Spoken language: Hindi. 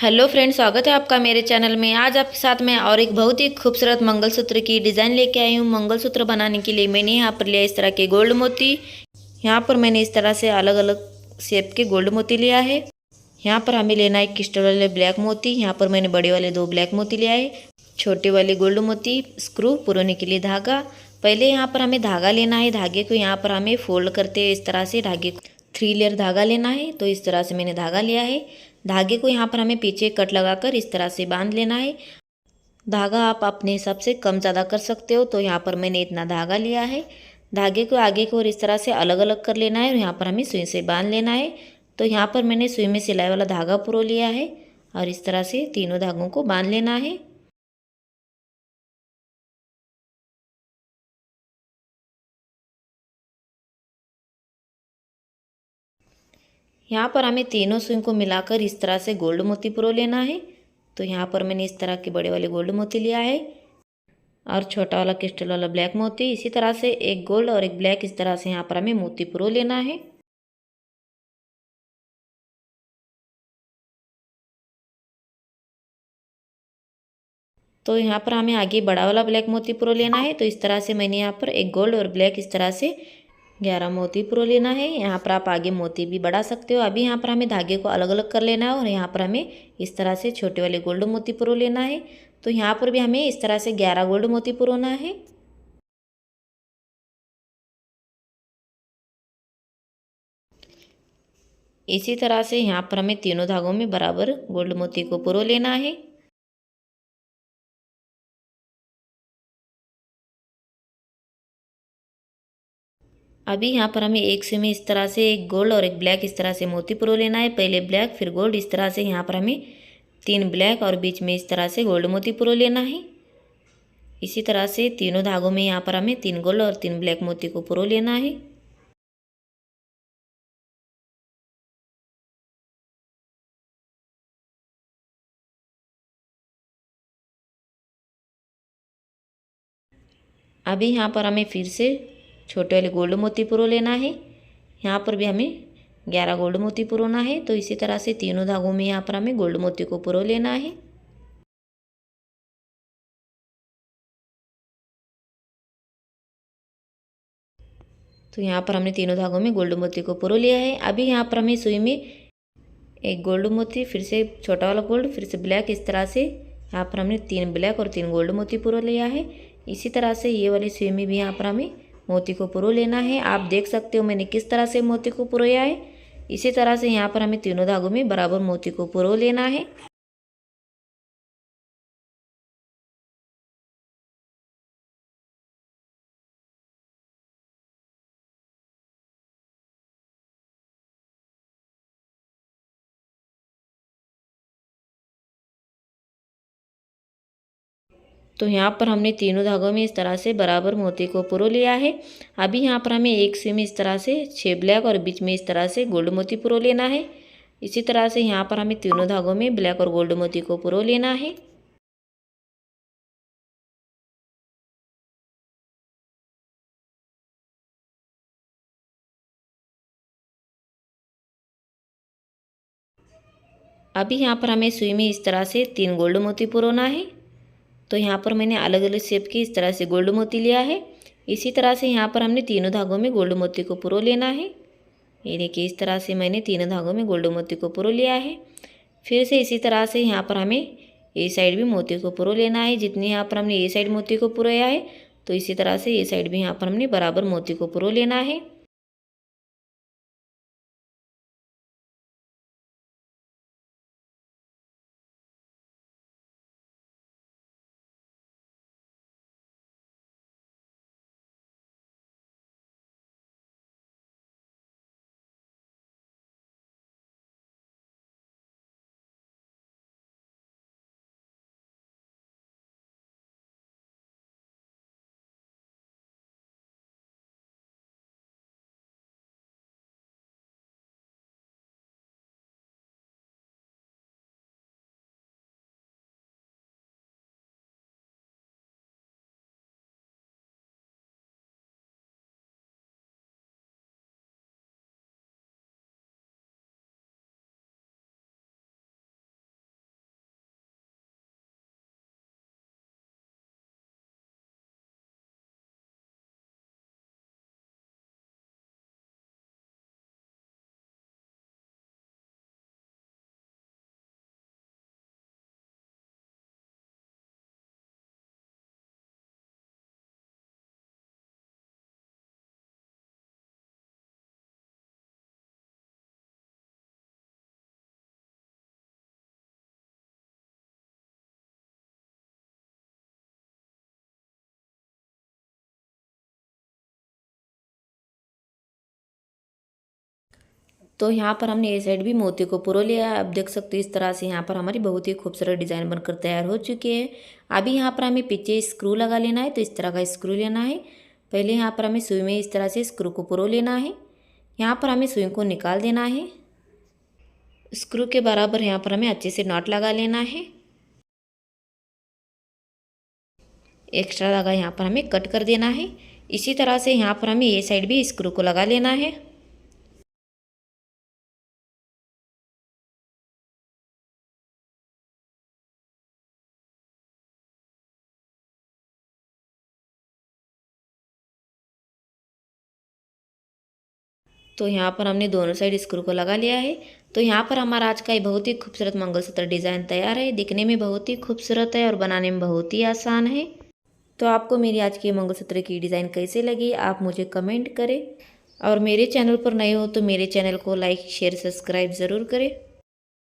हेलो फ्रेंड्स, स्वागत है आपका मेरे चैनल में। आज आपके साथ मैं और एक बहुत ही खूबसूरत मंगलसूत्र की डिज़ाइन लेके आई हूँ। मंगलसूत्र बनाने के लिए मैंने यहाँ पर लिया इस तरह के गोल्ड मोती। यहाँ पर मैंने इस तरह से अलग अलग शेप के गोल्ड मोती लिया है। यहाँ पर हमें लेना है क्रिस्टल वाले ब्लैक मोती। यहाँ पर मैंने बड़े वाले 2 ब्लैक मोती लिया है। छोटे वाले गोल्ड मोती, स्क्रू पुरोने के लिए धागा। पहले यहाँ पर हमें धागा लेना है। धागे को यहाँ पर हमें फोल्ड करते इस तरह से धागे को 3 लेयर धागा लेना है। तो इस तरह से मैंने धागा लिया है। धागे को यहाँ पर हमें पीछे कट लगाकर इस तरह से बांध लेना है। धागा आप अपने हिसाब से कम ज़्यादा कर सकते हो। तो यहाँ पर मैंने इतना धागा लिया है। धागे को आगे की ओर इस तरह से अलग अलग कर लेना है और यहाँ पर हमें सुई से बांध लेना है। तो यहाँ पर मैंने सुई में सिलाई वाला धागा पुरो लिया है और इस तरह से तीनों धागों को बांध लेना है। यहाँ पर हमें तीनों सुई को मिलाकर इस तरह से गोल्ड मोती पुरो लेना है। तो यहाँ पर मैंने इस तरह के बड़े वाले गोल्ड मोती लिया है और छोटा वाला क्रिस्टल वाला ब्लैक मोती। इसी तरह से एक गोल्ड और एक ब्लैक इस तरह से यहाँ पर हमें मोती पुरो लेना है। तो यहाँ पर हमें आगे बड़ा वाला ब्लैक मोती पुरो लेना है। तो इस तरह से मैंने यहाँ पर एक गोल्ड और ब्लैक इस तरह से 11 मोती पुरो लेना है। यहाँ पर आप आगे मोती भी बढ़ा सकते हो। अभी यहाँ पर हमें धागे को अलग अलग कर लेना है और यहाँ पर हमें इस तरह से छोटे वाले गोल्ड मोती पुरो लेना है। तो यहाँ पर भी हमें इस तरह से 11 गोल्ड मोती पुरोना है। इसी तरह से यहाँ पर हमें तीनों धागों में बराबर गोल्ड मोती को पुरो लेना है। अभी यहाँ पर हमें एक सुई में इस तरह से एक गोल्ड और एक ब्लैक इस तरह से मोती पुरो लेना है। पहले ब्लैक फिर गोल्ड, इस तरह से यहाँ पर हमें 3 ब्लैक और बीच में इस तरह से गोल्ड मोती पुरो लेना है। इसी तरह से तीनों धागों में यहाँ पर हमें 3 गोल्ड और 3 ब्लैक मोती को पुरो लेना है। अभी यहाँ पर हमें फिर से छोटे वाले गोल्ड मोती पुरो लेना है। यहाँ पर भी हमें 11 गोल्ड मोती पुरोना है। तो इसी तरह से तीनों धागों में यहाँ पर हमें गोल्ड मोती को पुरो लेना है। तो यहाँ पर हमने तीनों धागों में गोल्ड मोती को पुरो लिया है। अभी यहाँ पर हमें सुई में एक गोल्ड मोती, फिर से छोटा वाला गोल्ड, फिर से ब्लैक, इस तरह से यहाँ पर हमने 3 ब्लैक और 3 गोल्ड मोती पुरो लिया है। इसी तरह से ये वाली सुई में भी यहाँ पर हमें मोती को पुरो लेना है। आप देख सकते हो मैंने किस तरह से मोती को पुरोया है। इसी तरह से यहाँ पर हमें तीनों धागों में बराबर मोती को पुरो लेना है। तो यहाँ पर हमने तीनों धागों में इस तरह से बराबर मोती को पुरो लिया है। अभी यहाँ पर हमें एक सुई में इस तरह से 6 ब्लैक और बीच में इस तरह से गोल्ड मोती पुरो लेना है। इसी तरह से यहाँ पर हमें तीनों धागों में ब्लैक और गोल्ड मोती को पुरो लेना है। अभी यहाँ पर हमें सुई में इस तरह से 3 गोल्ड मोती पुरोना है। तो यहाँ पर मैंने अलग अलग शेप की इस तरह से गोल्ड मोती लिया है। इसी तरह से यहाँ पर हमने तीनों धागों में गोल्ड मोती को पुरो लेना है। ये देखिए इस तरह से मैंने तीनों धागों में गोल्ड मोती को पुरो लिया है। फिर से इसी तरह से यहाँ पर हमें ये साइड भी मोती को पुरो लेना है। जितनी यहाँ पर हमने ये साइड मोती को पुरोया है, तो इसी तरह से ये साइड भी यहाँ पर हमने बराबर मोती को पुरो लेना है। तो यहाँ पर हमने ये साइड भी मोती को पुरो लिया है। अब देख सकते हो इस तरह से यहाँ पर हमारी बहुत ही खूबसूरत डिज़ाइन बनकर तैयार हो चुकी है। अभी यहाँ पर हमें पीछे स्क्रू लगा लेना है, तो इस तरह का स्क्रू लेना है। पहले यहाँ पर हमें सुई में इस तरह से स्क्रू को पुरो लेना है। यहाँ पर हमें सुई को निकाल देना है। स्क्रू के बराबर यहाँ पर हमें अच्छे से नॉट लगा लेना है। एक्स्ट्रा धागा यहाँ पर हमें कट कर देना है। इसी तरह से यहाँ पर हमें ये साइड भी स्क्रू को लगा लेना है। तो यहाँ पर हमने दोनों साइड स्क्रू को लगा लिया है। तो यहाँ पर हमारा आज का ये बहुत ही खूबसूरत मंगलसूत्र डिज़ाइन तैयार है। दिखने में बहुत ही खूबसूरत है और बनाने में बहुत ही आसान है। तो आपको मेरी आज की मंगलसूत्र की डिज़ाइन कैसे लगी आप मुझे कमेंट करें, और मेरे चैनल पर नए हो तो मेरे चैनल को लाइक शेयर सब्सक्राइब ज़रूर करें।